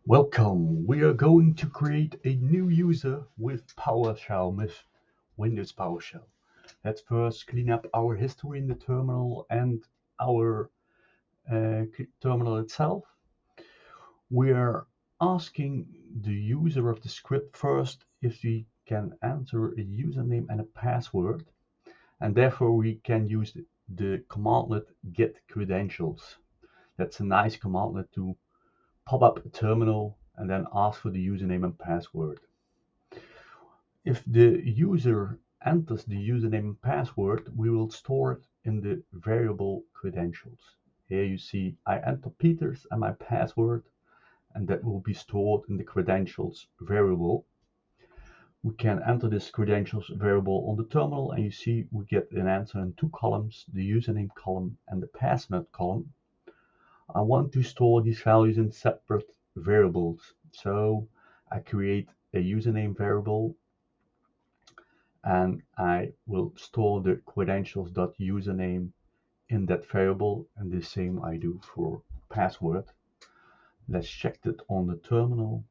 Welcome. We are going to create a new user with PowerShell, with Windows PowerShell. Let's first clean up our history in the terminal and our terminal itself. We are asking the user of the script first if we can enter a username and a password, and therefore we can use the commandlet Get-Credentials. That's a nice commandlet to pop up a terminal and then ask for the username and password. If the user enters the username and password, we will store it in the variable credentials. Here you see I enter Peters and my password, and that will be stored in the credentials variable. We can enter this credentials variable on the terminal, and you see we get an answer in two columns, the username column and the password column. I want to store these values in separate variables, so I create a username variable and I will store the credentials.UserName in that variable, and the same I do for password. Let's check that on the terminal.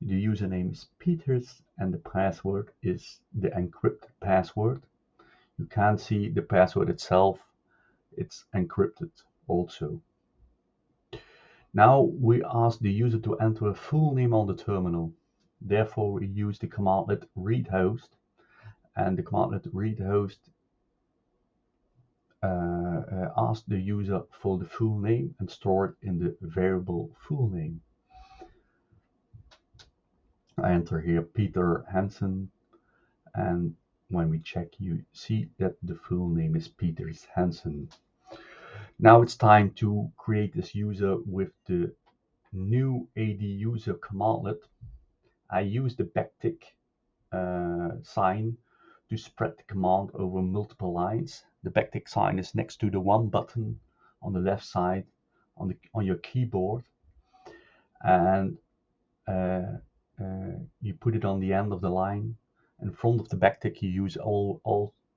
The username is Peters and the password is the encrypted password. You can't see the password itself, it's encrypted also. Now we ask the user to enter a full name on the terminal. Therefore we use the commandlet readHost, and the commandlet readHost ask the user for the full name and store it in the variable full name. I enter here Peter Hansen, and when we check, you see that the full name is Peters Hansen. Now it's time to create this user with the New-ADUser commandlet. I use the backtick sign to spread the command over multiple lines. The backtick sign is next to the one button on the left side on your keyboard, and you put it on the end of the line. In front of the backtick you use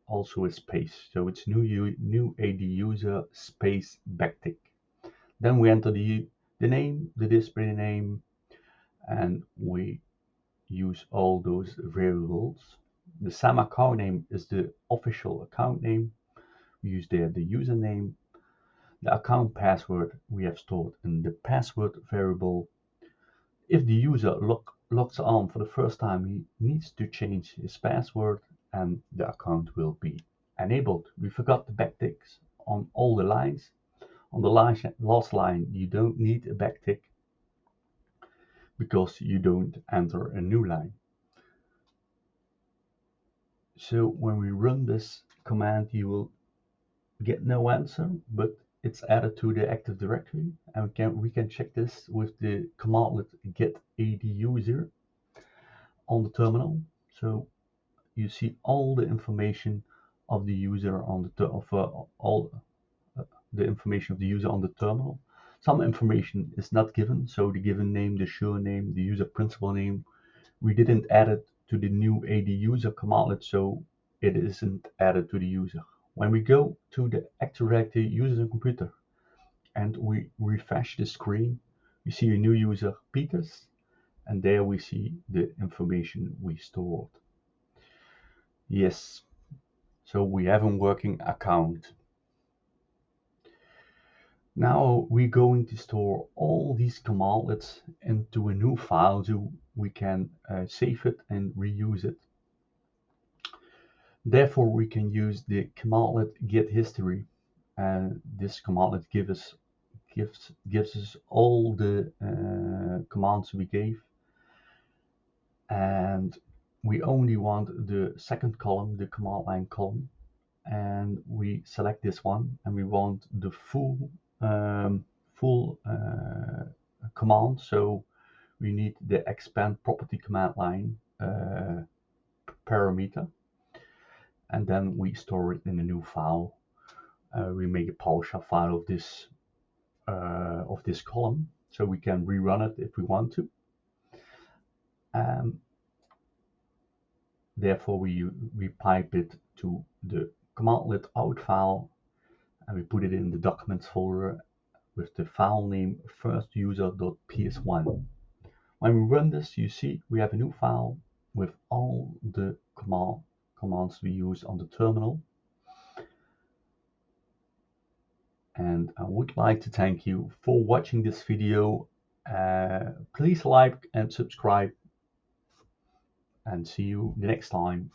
also a space, so it's New-ADUser space backtick. Then we enter the name, the display name, and we use all those variables. The SamAccountName is the official account name. We use there the username. The account password we have stored in the password variable. If the user logs on for the first time, he needs to change his password and the account will be enabled. We forgot the backticks on all the lines. On the last line, you don't need a backtick because you don't enter a new line. So when we run this command, you will get no answer, but it's added to the Active Directory, and we can check this with the commandlet Get-ADUser on the terminal. So you see all the information of the user on the all the information of the user on the terminal. Some information is not given, so the given name, the surname, the user principal name, we didn't add it to the New-ADUser commandlet, so it isn't added to the user. When we go to the Active Directory users and computer and we refresh the screen, we see a new user, Peters, and there we see the information we stored. Yes, so we have a working account. Now we're going to store all these commandlets into a new file so we can save it and reuse it. Therefore, we can use the commandlet get history, and this commandlet gives us all the commands we gave, and we only want the second column, the command line column, and we select this one, and we want the full command, so we need the expand property command line parameter, and then we store it in a new file. We make a PowerShell file of this column, so we can rerun it if we want to. Therefore, we pipe it to the commandlet out file, and we put it in the documents folder with the file name firstuser.ps1. When we run this, you see we have a new file with all the commands we use on the terminal. And I would like to thank you for watching this video. Please like and subscribe, and see you the next time.